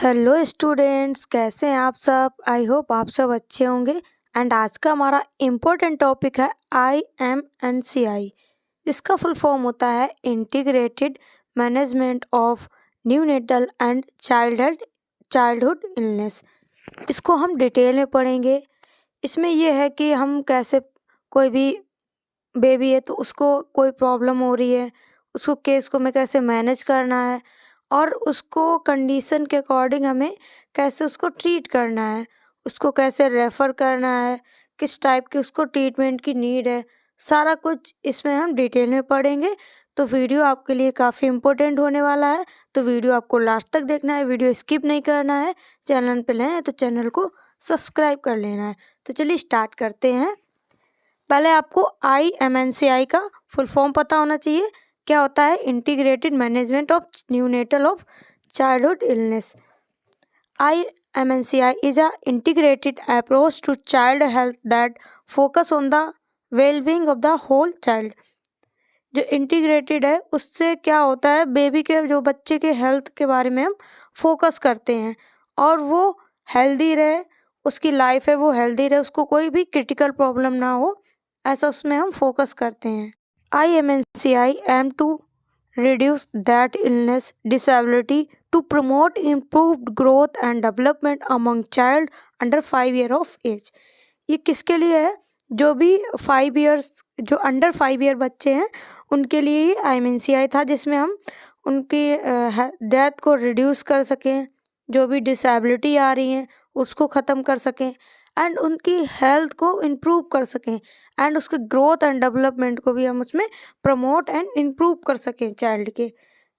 Hello students, कैसे हैं आप सब। आई होप आप सब अच्छे होंगे। एंड आज का हमारा इम्पोर्टेंट टॉपिक है IMNCI, जिसका फुल फॉर्म होता है integrated management of neonatal and childhood illness. इसको हम डिटेल में पढ़ेंगे। इसमें यह है कि हम कैसे, कोई भी बेबी है तो उसको कोई प्रॉब्लम हो रही है, उसको केस को हमें कैसे मैनेज करना है और उसको कंडीशन के अकॉर्डिंग हमें कैसे उसको ट्रीट करना है, उसको कैसे रेफ़र करना है, किस टाइप की उसको ट्रीटमेंट की नीड है, सारा कुछ इसमें हम डिटेल में पढ़ेंगे। तो वीडियो आपके लिए काफ़ी इम्पोर्टेंट होने वाला है, तो वीडियो आपको लास्ट तक देखना है, वीडियो स्किप नहीं करना है। चैनल पे नए हैं तो चैनल को सब्सक्राइब कर लेना है। तो चलिए स्टार्ट करते हैं। पहले आपको IMNCI का फुल फॉर्म पता होना चाहिए। क्या होता है? Integrated management of neonatal of childhood illness. IMNCI is a integrated approach to child health that focus on the well-being of the whole child। जो इंटीग्रेटेड है उससे क्या होता है, बेबी के, जो बच्चे के हेल्थ के बारे में हम फोकस करते हैं और वो हेल्दी रहे, उसकी लाइफ है वो हेल्दी रहे, उसको कोई भी क्रिटिकल प्रॉब्लम ना हो, ऐसा उसमें हम फोकस करते हैं। IMNCI aim to reduce that illness disability to promote improved growth and development among child under 5 year of age। ये किसके लिए है? जो भी 5 ईयर्स, जो अंडर 5 ईयर बच्चे हैं उनके लिए ये IMNCI था, जिसमें हम उनकी डेथ को रिड्यूस कर सकें, जो भी डिसेबिलिटी आ रही हैं उसको ख़त्म कर सकें एंड उनकी हेल्थ को इम्प्रूव कर सकें एंड उसके ग्रोथ एंड डेवलपमेंट को भी हम उसमें प्रमोट एंड इम्प्रूव कर सकें चाइल्ड के।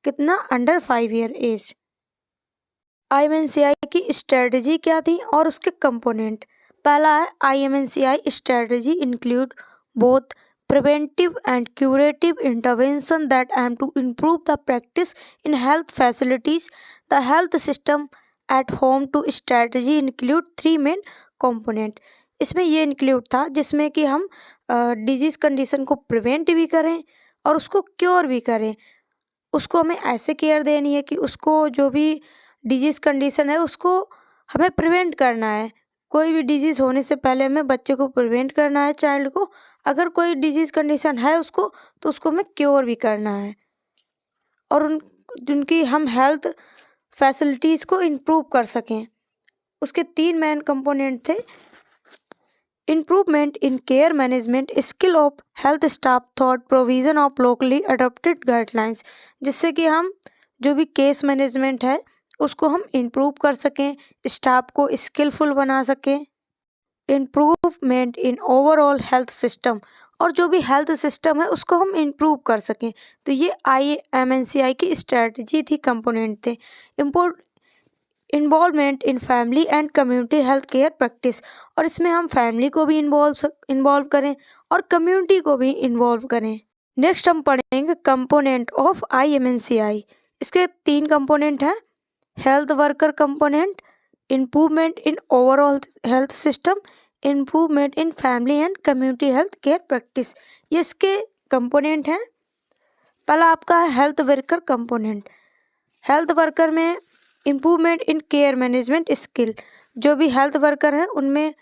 कितना? Under 5 year age. IMNCI की स्ट्रेटजी क्या थी और उसके कंपोनेंट। पहला है IMNCI strategy include both preventive and curative intervention that aim to improve the practice in health facilities, the health system at home। to strategy include 3 main component। इसमें ये include था जिसमें कि हम डिजीज़ कंडीशन को prevent भी करें और उसको क्योर भी करें। उसको हमें ऐसे केयर देनी है कि उसको जो भी डिजीज़ कंडीशन है उसको हमें प्रिवेंट करना है। कोई भी डिजीज़ होने से पहले हमें बच्चे को प्रिवेंट करना है, चाइल्ड को। अगर कोई डिजीज़ कंडीशन है उसको, तो उसको हमें क्योर भी करना है और उनकी हम हेल्थ फैसिलिटीज़ को इम्प्रूव कर सकें। उसके 3 मेन कंपोनेंट थे। Improvement in care management, skill of health staff thought, provision of locally adopted guidelines, जिससे कि हम जो भी केस मैनेजमेंट है उसको हम इम्प्रूव कर सकें, स्टाफ को स्किलफुल बना सकें। Improvement in overall health system, और जो भी हेल्थ सिस्टम है उसको हम इम्प्रूव कर सकें। तो ये IMNCI की स्ट्रेटजी थी, कंपोनेंट थे। Involvement in family and community health care practice, और इसमें हम फैमिली को भी इन्वॉल्व करें और कम्युनिटी को भी इन्वॉल्व करें। नेक्स्ट हम पढ़ेंगे कंपोनेंट ऑफ IMNCI। इसके 3 कंपोनेंट हैं। Health worker component, improvement in overall health system, improvement in family and community health care practice, ये इसके कंपोनेंट हैं। पहला आपका है health worker component. Health worker में improvement in care management skill, जो भी हेल्थ वर्कर हैं उनमें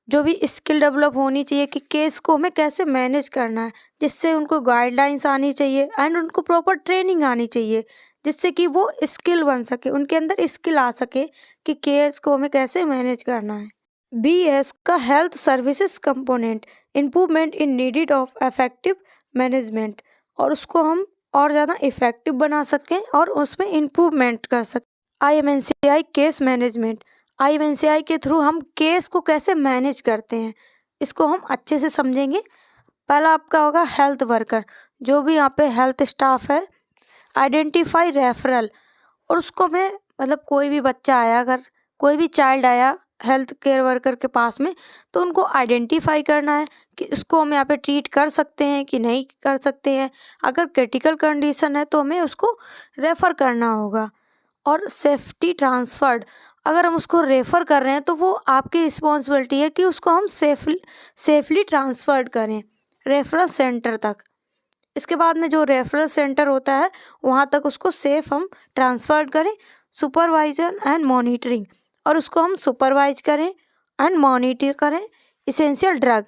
जो भी स्किल डेवलप होनी चाहिए कि केस को हमें कैसे मैनेज करना है, जिससे उनको गाइडलाइंस आनी चाहिए एंड उनको प्रॉपर ट्रेनिंग आनी चाहिए, जिससे कि वो स्किल बन सके, उनके अंदर स्किल आ सके कि केस को हमें कैसे मैनेज करना है। BS का हेल्थ सर्विसेज कंपोनेंट, इम्प्रूवमेंट इन नीडेड ऑफ इफेक्टिव मैनेजमेंट, और उसको हम और ज़्यादा इफेक्टिव बना सकें और उसमें इम्प्रूवमेंट कर सकें। IMNCI केस मैनेजमेंट, IMNCI के थ्रू हम केस को कैसे मैनेज करते हैं इसको हम अच्छे से समझेंगे। पहला आपका होगा हेल्थ वर्कर, जो भी यहाँ पे हेल्थ स्टाफ है। आइडेंटिफाई रेफरल, और उसको मैं, मतलब कोई भी बच्चा आया, अगर कोई भी चाइल्ड आया हेल्थ केयर वर्कर के पास में, तो उनको आइडेंटिफाई करना है कि उसको हम यहाँ पे ट्रीट कर सकते हैं कि नहीं कर सकते हैं। अगर क्रिटिकल कंडीशन है तो हमें उसको रेफ़र करना होगा। और सेफ्टी ट्रांसफर्ड, अगर हम उसको रेफ़र कर रहे हैं तो वो आपकी रिस्पॉन्सिबिलिटी है कि उसको हम सेफली ट्रांसफ़र्ड करें रेफरल सेंटर तक। इसके बाद में जो रेफरल सेंटर होता है वहाँ तक उसको सेफ़ हम ट्रांसफ़र करें, सुपरवाइजन एंड मॉनिटरिंग, और उसको हम सुपरवाइज करें एंड मॉनिटर करें इसेंशियल ड्रग,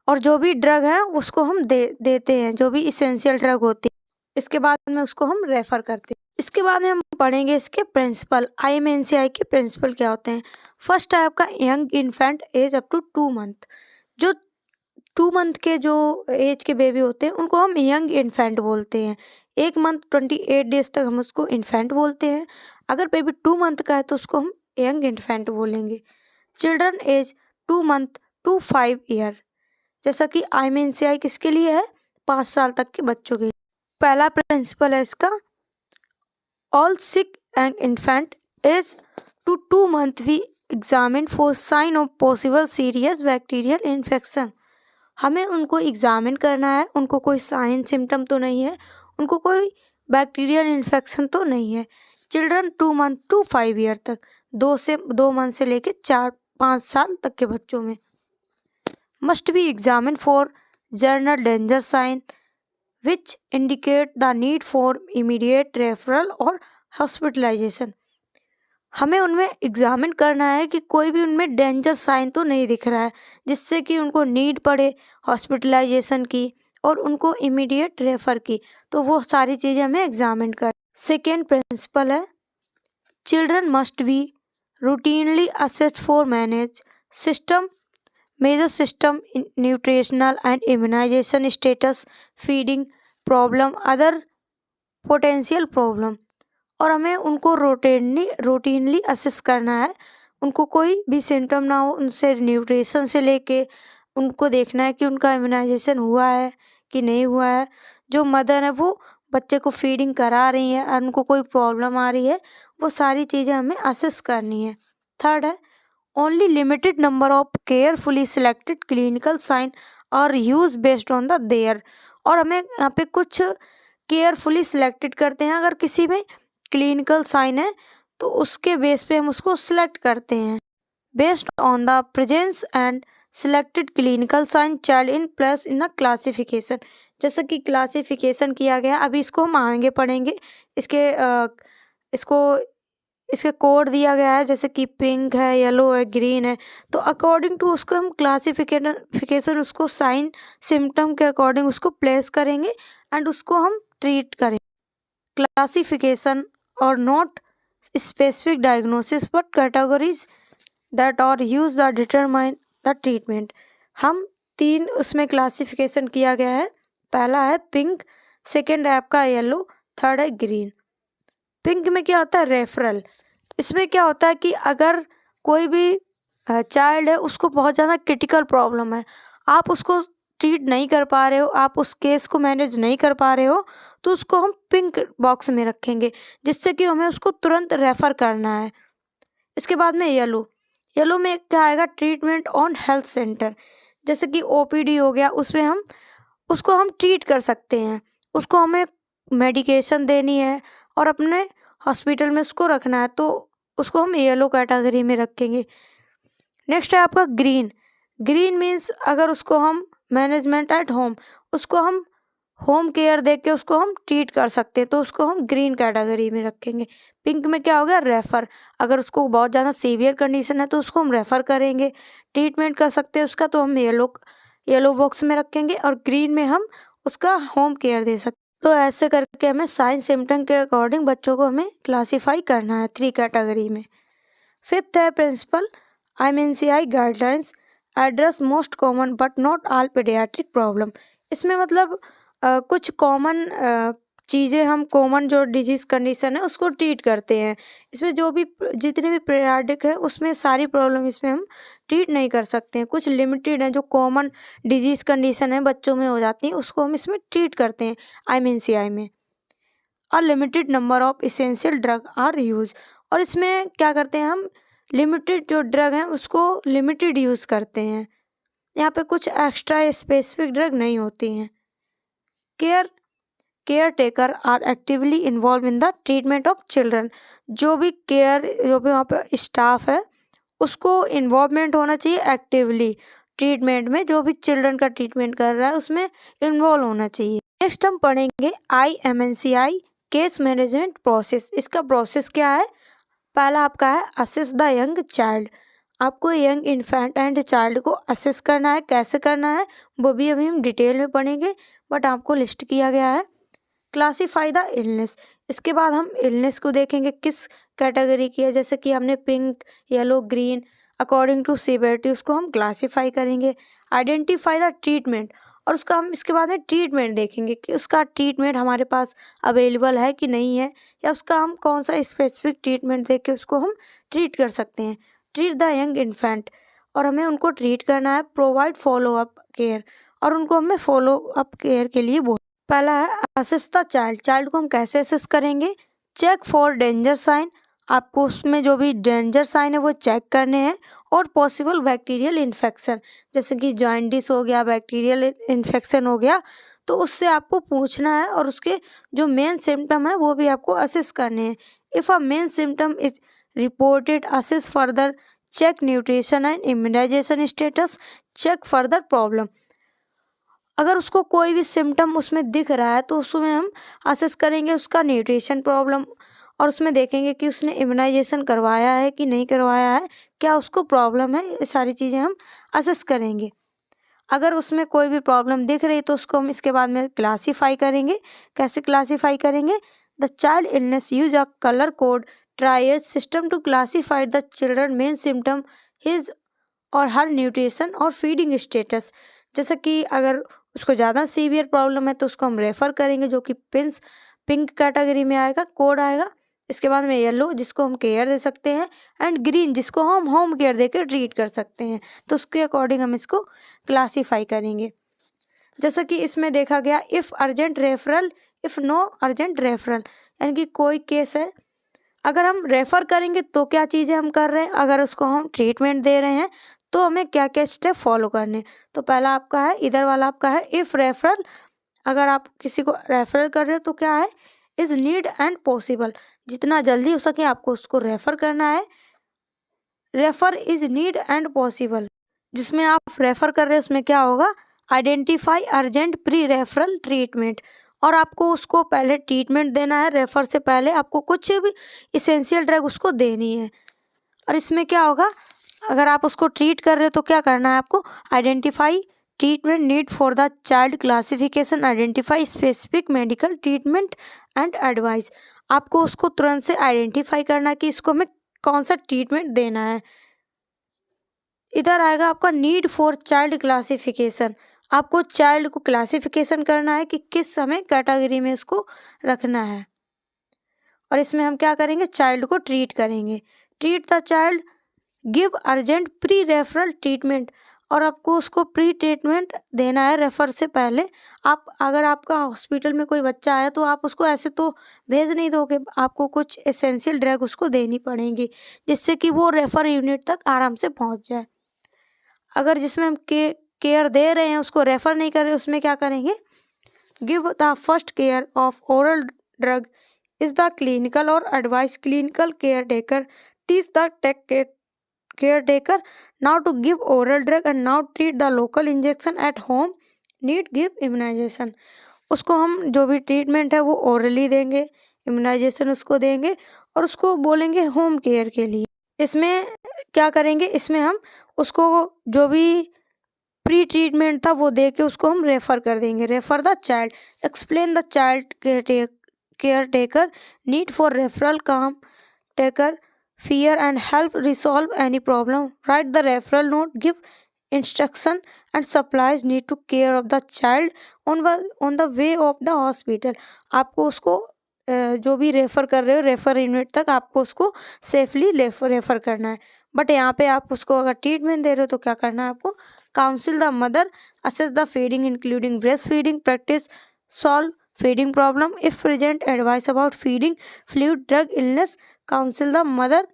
और जो भी ड्रग है उसको हम देते हैं, जो भी इसेंशियल ड्रग होती है। इसके बाद में उसको हम रेफ़र करते हैं। इसके बाद में हम पढ़ेंगे इसके प्रिंसिपल, IMNCI के प्रिंसिपल क्या होते हैं। फर्स्ट है आपका young infant age up to 2 month. जो 2 मंथ के जो एज के बेबी होते हैं उनको हम यंग इन्फेंट बोलते हैं। 1 मंथ 28 डेज तक हम उसको इन्फेंट बोलते हैं। अगर बेबी 2 मंथ का है तो उसको हम यंग इन्फेंट बोलेंगे। Children age 2 month to 5 year, जैसा कि IMNCI किसके लिए है, 5 साल तक के बच्चों के लिए। पहला प्रिंसिपल है इसका, all sick and infant age to 2 month we examine for sign of possible serious bacterial infection. हमें उनको एग्जामिन करना है, उनको कोई साइन सिम्टम तो नहीं है, उनको कोई बैक्टीरियल इन्फेक्शन तो नहीं है। चिल्ड्रन 2 मंथ टू 5 ईयर तक, 2 मंथ से लेके 4-5 साल तक के बच्चों में। Must be examine for general danger sign which indicate the need for immediate referral और हॉस्पिटलाइजेशन। हमें उनमें एग्जामिन करना है कि कोई भी उनमें डेंजर साइन तो नहीं दिख रहा है जिससे कि उनको नीड पड़े हॉस्पिटलाइजेशन की और उनको इमीडिएट रेफ़र की, तो वो सारी चीज़ें हमें एग्जामिन कर। सेकेंड प्रिंसिपल है, children must be routinely assessed for manage system major system nutritional and immunisation status, feeding problem, other potential problem, और हमें उनको रूटीनली असेस करना है। उनको कोई भी सिम्टम ना हो, उनसे न्यूट्रिशन से लेके उनको देखना है कि उनका इम्यूनाइजेशन हुआ है कि नहीं हुआ है। जो मदर है वो बच्चे को फीडिंग करा रही है और उनको कोई प्रॉब्लम आ रही है, वो सारी चीज़ें हमें असेस करनी है। थर्ड है, only limited number of carefully selected clinical sign और use based on the their, और हमें यहाँ पे कुछ केयरफुली सिलेक्टेड करते हैं। अगर किसी में क्लिनिकल साइन है तो उसके बेस पे हम उसको सिलेक्ट करते हैं। Based on the presence and selected clinical sign child in plus in a classification, जैसे कि क्लासिफिकेशन किया गया, अभी इसको हम आगे पढ़ेंगे। इसके कोड दिया गया है, जैसे कि पिंक है, येलो है, ग्रीन है, तो अकॉर्डिंग टू उसको हम क्लासिफिकेशन उसको साइन सिम्टम के अकॉर्डिंग उसको प्लेस करेंगे एंड उसको हम ट्रीट करेंगे। क्लासिफिकेशन और not specific diagnosis but categories that are use the determine the treatment. हम 3 उसमें क्लासिफिकेशन किया गया है। पहला है पिंक, सेकेंड है आपका येलो, थर्ड है ग्रीन। पिंक में क्या होता है, रेफरल। इसमें क्या होता है कि अगर कोई भी चाइल्ड है उसको बहुत ज़्यादा क्रिटिकल प्रॉब्लम है, आप उसको ट्रीट नहीं कर पा रहे हो, आप उस केस को मैनेज नहीं कर पा रहे हो, तो उसको हम पिंक बॉक्स में रखेंगे जिससे कि हमें उसको तुरंत रेफ़र करना है। इसके बाद में येलो में क्या आएगा, ट्रीटमेंट ऑन हेल्थ सेंटर, जैसे कि OPD हो गया, उसमें हम उसको ट्रीट कर सकते हैं, उसको हमें मेडिकेशन देनी है और अपने हॉस्पिटल में उसको रखना है, तो उसको हम येलो कैटेगरी में रखेंगे। नेक्स्ट है आपका ग्रीन मीन्स अगर उसको हम मैनेजमेंट एट होम, उसको हम होम केयर दे के उसको हम ट्रीट कर सकते हैं, तो उसको हम ग्रीन कैटेगरी में रखेंगे। पिंक में क्या हो गया, रेफ़र, अगर उसको बहुत ज़्यादा सीवियर कंडीशन है तो उसको हम रेफ़र करेंगे, ट्रीटमेंट कर सकते हैं उसका, तो हम येलो बॉक्स में रखेंगे, और ग्रीन में हम उसका होम केयर दे सकते हैं। तो ऐसे करके हमें साइन सिम्टम के अकॉर्डिंग बच्चों को हमें क्लासीफाई करना है 3 कैटेगरी में। फिफ्थ है principle, IMNCI guidelines address most common but not all paediatric problem. इसमें मतलब कुछ कॉमन चीज़ें, हम कॉमन जो डिजीज़ कंडीशन है उसको ट्रीट करते हैं। इसमें जो भी जितने भी पीडियाट्रिक है उसमें सारी प्रॉब्लम इसमें हम ट्रीट नहीं कर सकते हैं। कुछ लिमिटेड है जो कॉमन डिजीज़ कंडीशन है बच्चों में हो जाती हैं, उसको हम इसमें ट्रीट करते हैं IMNCI में। A limited number of essential drug are use, और इसमें क्या करते हैं हम, लिमिटेड जो ड्रग हैं उसको लिमिटेड यूज़ करते हैं, यहाँ पे कुछ एक्स्ट्रा स्पेसिफिक ड्रग नहीं होती हैं। Care taker are actively involve in the treatment of children, जो भी वहाँ पे स्टाफ है उसको इन्वॉल्वमेंट होना चाहिए एक्टिवली ट्रीटमेंट में, जो भी चिल्ड्रन का ट्रीटमेंट कर रहा है उसमें इन्वॉल्व होना चाहिए। नेक्स्ट हम पढ़ेंगे IMNCI केस मैनेजमेंट प्रोसेस, इसका प्रोसेस क्या है? पहला आपका है असेस द यंग चाइल्ड। आपको यंग इन्फेंट एंड चाइल्ड को असेस करना है। कैसे करना है वो भी अभी हम डिटेल में पढ़ेंगे, बट आपको लिस्ट किया गया है। क्लासीफाई द इलनेस, इसके बाद हम इलनेस को देखेंगे किस कैटेगरी की है, जैसे कि हमने pink, yellow, green, according to severity उसको हम क्लासीफाई करेंगे। आइडेंटिफाई द ट्रीटमेंट, और उसका हम इसके बाद में ट्रीटमेंट देखेंगे कि उसका ट्रीटमेंट हमारे पास अवेलेबल है कि नहीं है, या उसका हम कौन सा स्पेसिफिक ट्रीटमेंट दे के उसको हम ट्रीट कर सकते हैं। ट्रीट द यंग इन्फेंट, और हमें उनको ट्रीट करना है। प्रोवाइड फॉलो अप केयर, और उनको हमें फॉलो अप केयर के लिए बोल। पहला है असेस द चाइल्ड, चाइल्ड को हम कैसे असेस करेंगे? चेक फॉर डेंजर साइन, आपको उसमें जो भी डेंजर साइन है वो चेक करने हैं। और पॉसिबल बैक्टीरियल इन्फेक्शन, जैसे कि जॉइंटिस हो गया, बैक्टीरियल इन्फेक्शन हो गया, तो उससे आपको पूछना है, और उसके जो मेन सिम्टम है वो भी आपको असेस करने हैं। If a main symptom is reported, assess further, check nutrition and immunisation status, check further problem. अगर उसको कोई भी सिम्टम उसमें दिख रहा है तो उसमें हम असेस करेंगे उसका न्यूट्रिशन प्रॉब्लम, और उसमें देखेंगे कि उसने इम्यूनाइजेशन करवाया है कि नहीं करवाया है, क्या उसको प्रॉब्लम है, ये सारी चीज़ें हम असेस करेंगे। अगर उसमें कोई भी प्रॉब्लम दिख रही तो उसको हम इसके बाद में क्लासीफाई करेंगे। कैसे क्लासीफाई करेंगे? The child illness use a colour code triage system to classify the children main symptom, his और हर न्यूट्रिशन और फीडिंग स्टेटस। जैसे कि अगर उसको ज़्यादा सीवियर प्रॉब्लम है तो उसको हम रेफ़र करेंगे, जो कि पिंक कैटेगरी में आएगा, कोड आएगा। इसके बाद में येलो, जिसको हम केयर दे सकते हैं, एंड ग्रीन, जिसको हम होम केयर देकर ट्रीट कर सकते हैं। तो उसके अकॉर्डिंग हम इसको क्लासीफाई करेंगे। जैसा कि इसमें देखा गया, if urgent referral, if no urgent referral, यानी कि कोई केस है, अगर हम रेफ़र करेंगे तो क्या चीज़ें हम कर रहे हैं, अगर उसको हम ट्रीटमेंट दे रहे हैं तो हमें क्या क्या स्टेप फॉलो करने। तो पहला आपका है, इधर वाला आपका है इफ़ रेफरल, अगर आप किसी को रेफरल कर रहे हो तो क्या है, इज़ नीड एंड पॉसिबल, जितना जल्दी हो सके आपको उसको रेफ़र करना है। Refer is need and possible, जिसमें आप रेफ़र कर रहे हैं उसमें क्या होगा, identify urgent pre referral treatment, और आपको उसको पहले ट्रीटमेंट देना है। रेफ़र से पहले आपको कुछ भी इसेंशियल ड्रग उसको देनी है। और इसमें क्या होगा, अगर आप उसको ट्रीट कर रहे हो तो क्या करना है आपको, identify treatment need for the child, classification, identify specific medical treatment and advice. आपको उसको तुरंत से आइडेंटिफाई करना है कि इसको हमें कौन सा ट्रीटमेंट देना है। इधर आएगा आपका नीड फॉर चाइल्ड क्लासिफिकेशन, आपको चाइल्ड को क्लासिफिकेशन करना है कि किस समय कैटेगरी में इसको रखना है। और इसमें हम क्या करेंगे, चाइल्ड को ट्रीट करेंगे। Treat the child, give urgent pre referral treatment, और आपको उसको प्री ट्रीटमेंट देना है रेफ़र से पहले। आप अगर आपका हॉस्पिटल में कोई बच्चा आया तो आप उसको ऐसे तो भेज नहीं दोगे, आपको कुछ एसेंशियल ड्रग उसको देनी पड़ेगी, जिससे कि वो रेफ़र यूनिट तक आराम से पहुंच जाए। अगर जिसमें हम केयर दे रहे हैं उसको रेफ़र नहीं कर रहे, उसमें क्या करेंगे, give the first care of oral drug, is the clinical और advice clinical caretaker, teach the caretaker now to give oral drug and now treat the local injection at home, need give immunization। उसको हम जो भी treatment है वो orally देंगे, immunisation उसको देंगे, और उसको बोलेंगे होम केयर के लिए। इसमें क्या करेंगे, इसमें हम उसको जो भी प्री ट्रीटमेंट था वो दे के उसको हम रेफ़र कर देंगे। Refer the child, explain the child care taker need for referral, काम taker fear and help resolve any problem, write the referral note, give instruction and supplies need to care of the child on the way of the hospital। आपको उसको जो भी refer कर रहे हो refer unit तक आपको उसको सेफली रेफ़र करना है। बट यहाँ पे आप उसको अगर ट्रीटमेंट दे रहे हो तो क्या करना है आपको, council the mother, assess the feeding including breast feeding, practice solve feeding problem, if present advice about feeding, fluid, drug, illness, council the mother.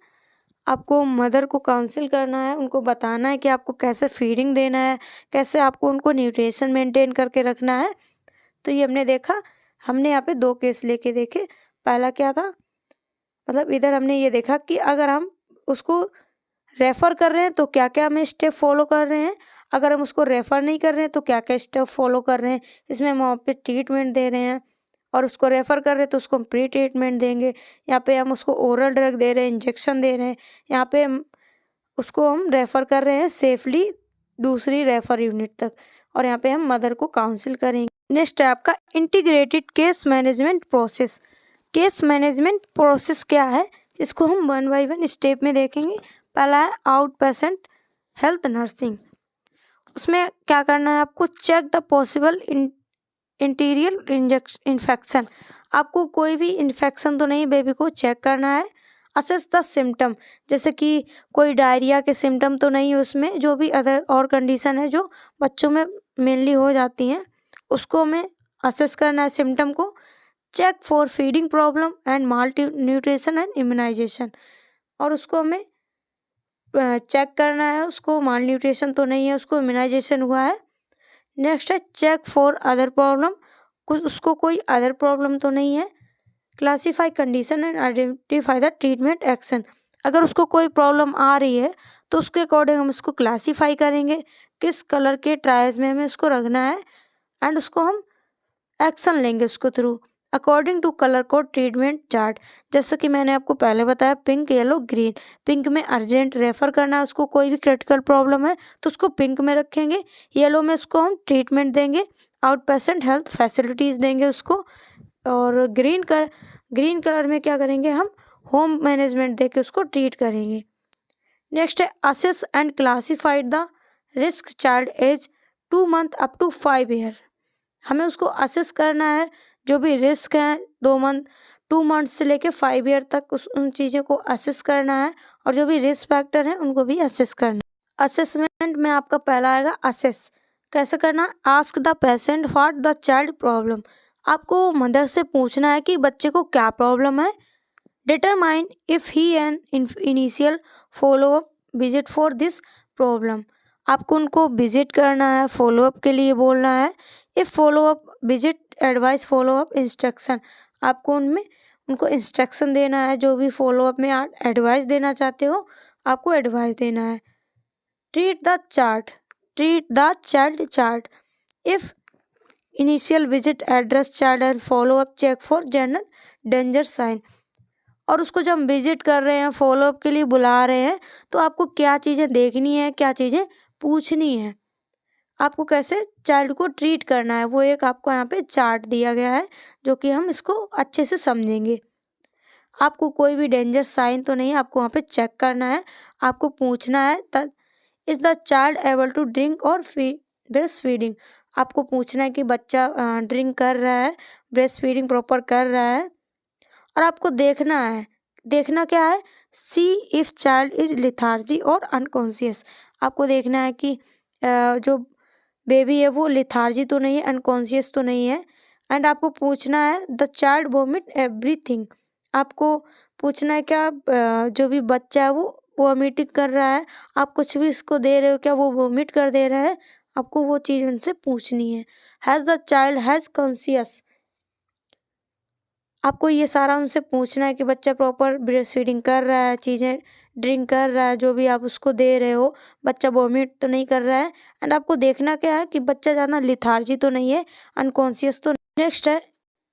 आपको मदर को काउंसिल करना है, उनको बताना है कि आपको कैसे फीडिंग देना है, कैसे आपको उनको न्यूट्रिशन मेंटेन करके रखना है। तो ये हमने देखा, हमने यहाँ पे 2 केस लेके देखे। पहला क्या था, मतलब इधर हमने ये देखा कि अगर हम उसको रेफ़र कर रहे हैं तो क्या क्या हमें स्टेप फॉलो कर रहे हैं, अगर हम उसको रेफ़र नहीं कर रहे हैं तो क्या क्या स्टेप फॉलो कर रहे हैं। इसमें हम वहाँ पे ट्रीटमेंट दे रहे हैं, और उसको रेफ़र कर रहे हैं तो उसको हम प्री ट्रीटमेंट देंगे। यहाँ पे हम उसको ओरल ड्रग दे रहे हैं, इंजेक्शन दे रहे हैं। यहाँ पे उसको हम रेफ़र कर रहे हैं सेफली दूसरी रेफ़र यूनिट तक, और यहाँ पे हम मदर को काउंसिल करेंगे। नेक्स्ट है आपका integrated case management process. Case management process क्या है, इसको हम 1 बाय 1 स्टेप में देखेंगे। पहला है आउट पेशेंट हेल्थ नर्सिंग। उसमें क्या करना है आपको, check the possible interior infection. आपको कोई भी इन्फेक्शन तो नहीं, बेबी को चेक करना है। असेस द सिम्टम, जैसे कि कोई डायरिया के सिम्टम तो नहीं है उसमें, जो भी अदर और कंडीशन है जो बच्चों में मेनली हो जाती हैं, उसको हमें असेस करना है सिम्टम को। Check for feeding problem and malnutrition and immunization, और उसको हमें चेक करना है उसको माल न्यूट्रिशन तो नहीं है, उसको इम्यूनाइजेशन हुआ है। नेक्स्ट है चेक फॉर अदर प्रॉब्लम, उसको कोई अदर प्रॉब्लम तो नहीं है। Classify condition and identify the treatment action, अगर उसको कोई प्रॉब्लम आ रही है तो उसके अकॉर्डिंग हम उसको क्लासीफाई करेंगे, किस कलर के ट्रायल्स में हमें उसको रखना है, एंड उसको हम एक्शन लेंगे उसको through according to colour code treatment chart. जैसे कि मैंने आपको पहले बताया, पिंक येलो ग्रीन। पिंक में अर्जेंट रेफर करना है, उसको कोई भी क्रिटिकल प्रॉब्लम है तो उसको पिंक में रखेंगे। येलो में उसको हम ट्रीटमेंट देंगे, आउट पेशेंट हेल्थ फैसिलिटीज़ देंगे उसको। और ग्रीन कलर में क्या करेंगे, हम होम मैनेजमेंट दे के उसको ट्रीट करेंगे। नेक्स्ट है assess and classified the risk child age 2 month up to 5 year. हमें उसको असेस करना है, जो भी रिस्क है 2 मंथ से लेके 5 ईयर तक उन चीज़ों को असेस करना है, और जो भी रिस्क फैक्टर है उनको भी असेस करना है। असेसमेंट में आपका पहला आएगा असेस। कैसे करना, ask the patient what the child problem. आपको मदर से पूछना है कि बच्चे को क्या प्रॉब्लम है। Determine if he an initial follow up visit for this problem. आपको उनको विजिट करना है, फॉलोअप के लिए बोलना है। If follow up visit advice follow up instruction, आपको उनको इंस्ट्रक्शन देना है, जो भी फॉलोअप में आप एडवाइस देना चाहते हो आपको एडवाइस देना है। Treat the child chart. If initial visit address child and follow up check for general danger sign. और उसको जब हम विजिट कर रहे हैं, फॉलोअप के लिए बुला रहे हैं, तो आपको क्या चीज़ें देखनी है, क्या चीज़ें पूछनी है, आपको कैसे चाइल्ड को ट्रीट करना है, वो एक आपको यहाँ पे चार्ट दिया गया है, जो कि हम इसको अच्छे से समझेंगे। आपको कोई भी डेंजर साइन तो नहीं, आपको वहाँ पे चेक करना है। आपको पूछना है is the child able to drink और ब्रेस्ट फीडिंग। आपको पूछना है कि बच्चा ड्रिंक कर रहा है, ब्रेस्ट फीडिंग प्रॉपर कर रहा है। और आपको देखना क्या है, सी इफ़ चाइल्ड इज लिथार्जी और अनकॉन्शियस। आपको देखना है कि जो बेबी है वो लिथार्जी तो नहीं है, अनकॉन्शियस तो नहीं है। एंड आपको पूछना है द चाइल्ड वोमिट एवरीथिंग। आपको पूछना है क्या जो भी बच्चा है वो वोमिटिंग कर रहा है, आप कुछ भी इसको दे रहे हो क्या वो वोमिट कर दे रहा है, आपको वो चीज़ उनसे पूछनी है। Has the child has conscious, आपको ये सारा उनसे पूछना है कि बच्चा प्रॉपर ब्रेस्ट फीडिंग कर रहा है, चीज़ें ड्रिंक कर रहा है, जो भी आप उसको दे रहे हो, बच्चा वोमिट तो नहीं कर रहा है। एंड आपको देखना क्या है कि बच्चा ज़्यादा लिथार्जी तो नहीं है, अनकॉन्शियस तो। नेक्स्ट है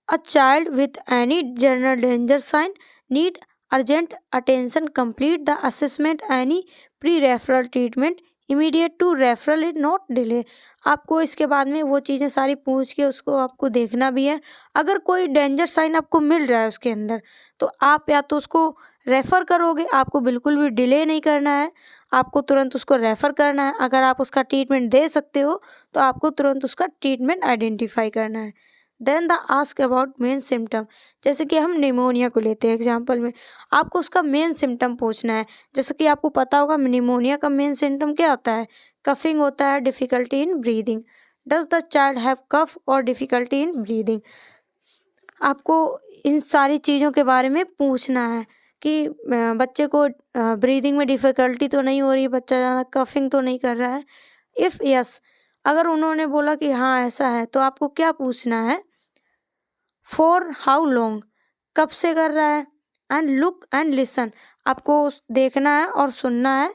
a child with any general danger sign need urgent attention, complete the assessment, any pre referral treatment, immediate to referral is not delay. आपको इसके बाद में वो चीज़ें सारी पूछ के उसको आपको देखना भी है। अगर कोई डेंजर साइन आपको मिल रहा है उसके अंदर, तो आप या तो उसको रेफ़र करोगे, आपको बिल्कुल भी डिले नहीं करना है, आपको तुरंत उसको रेफ़र करना है। अगर आप उसका ट्रीटमेंट दे सकते हो तो आपको तुरंत उसका ट्रीटमेंट आइडेंटिफाई करना है। Then the ask about main symptom, जैसे कि हम निमोनिया को लेते हैं एग्जाम्पल में, आपको उसका मेन सिम्टम पूछना है। जैसे कि आपको पता होगा निमोनिया का मेन सिम्टम क्या होता है, कफिंग होता है, difficulty in breathing. Does the child have cough और डिफ़िकल्टी इन ब्रीदिंग। आपको इन सारी चीज़ों के बारे में पूछना है कि बच्चे को ब्रीदिंग में डिफ़िकल्टी तो नहीं हो रही, बच्चा ज़्यादा कफिंग तो नहीं कर रहा है। इफ़ यस, अगर उन्होंने बोला कि हाँ ऐसा है, तो आपको क्या पूछना है, फॉर हाउ लॉन्ग, कब से कर रहा है, एंड लुक एंड लिसन, आपको देखना है और सुनना है।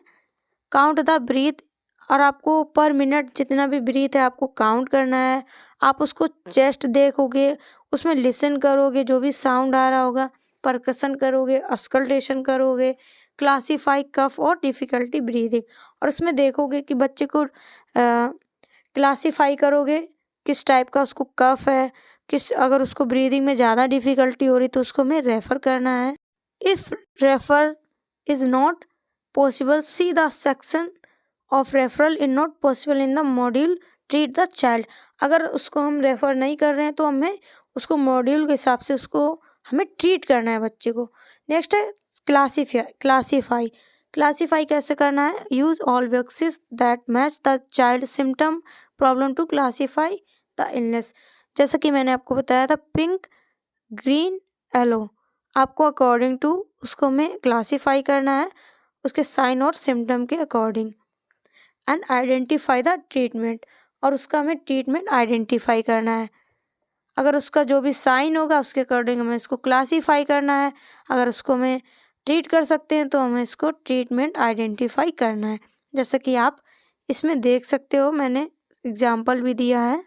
काउंट द ब्रीथ, और आपको पर मिनट जितना भी ब्रीथ है आपको काउंट करना है। आप उसको चेस्ट देखोगे, उसमें लिसन करोगे, जो भी साउंड आ रहा होगा, परकशन करोगे, अस्कल्टेशन करोगे, क्लासीफाई कफ और डिफ़िकल्टी ब्रीदिंग, और उसमें देखोगे कि बच्चे को क्लासीफाई करोगे किस टाइप का उसको कफ है, अगर उसको ब्रीदिंग में ज़्यादा डिफ़िकल्टी हो रही तो उसको हमें रेफ़र करना है। If refer is not possible, see the section of referral is not possible in the module treat the child. अगर उसको हम रेफ़र नहीं कर रहे हैं तो हमें उसको मॉड्यूल के हिसाब से उसको हमें ट्रीट करना है बच्चे को। नेक्स्ट है क्लासीफाई। क्लासीफाई कैसे करना है? Use all boxes that match the child symptom problem to classify the illness. जैसा कि मैंने आपको बताया था, पिंक, ग्रीन, येलो, आपको अकॉर्डिंग टू उसको हमें क्लासीफाई करना है उसके साइन और सिम्टम के according. And identify the treatment, और उसका हमें ट्रीटमेंट आइडेंटिफाई करना है। अगर उसका जो भी साइन होगा उसके अकॉर्डिंग हमें इसको क्लासीफाई करना है। अगर उसको हमें ट्रीट कर सकते हैं तो हमें इसको ट्रीटमेंट आइडेंटिफाई करना है। जैसा कि आप इसमें देख सकते हो, मैंने एग्जाम्पल भी दिया है,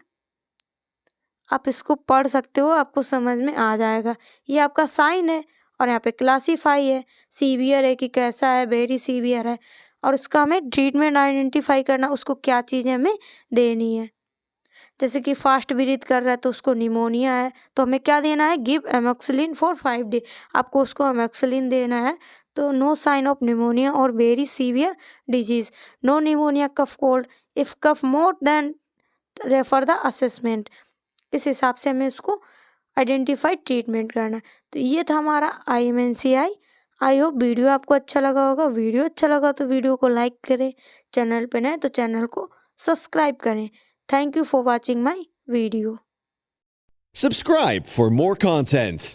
आप इसको पढ़ सकते हो, आपको समझ में आ जाएगा। ये आपका साइन है और यहाँ पे क्लासीफाई है, सीवियर है कि कैसा है, वेरी सीवियर है, और उसका हमें ट्रीटमेंट आइडेंटिफाई करना, उसको क्या चीज़ें हमें देनी है। जैसे कि फास्ट ब्रीथ कर रहा है तो उसको निमोनिया है तो हमें क्या देना है? गिव एमोक्सिलिन फॉर 5 डे, आपको उसको एमोक्सिलिन देना है। तो नो साइन ऑफ निमोनिया और very severe disease, no pneumonia, cough cold, if cough more than refer the assessment. इस हिसाब से हमें उसको आइडेंटिफाई ट्रीटमेंट करना है। तो ये था हमारा IMNCI। आई होप वीडियो आपको अच्छा लगा होगा। वीडियो अच्छा लगा तो वीडियो को लाइक करें, चैनल पे नए तो चैनल को सब्सक्राइब करें। Thank you for watching my video. Subscribe for more content.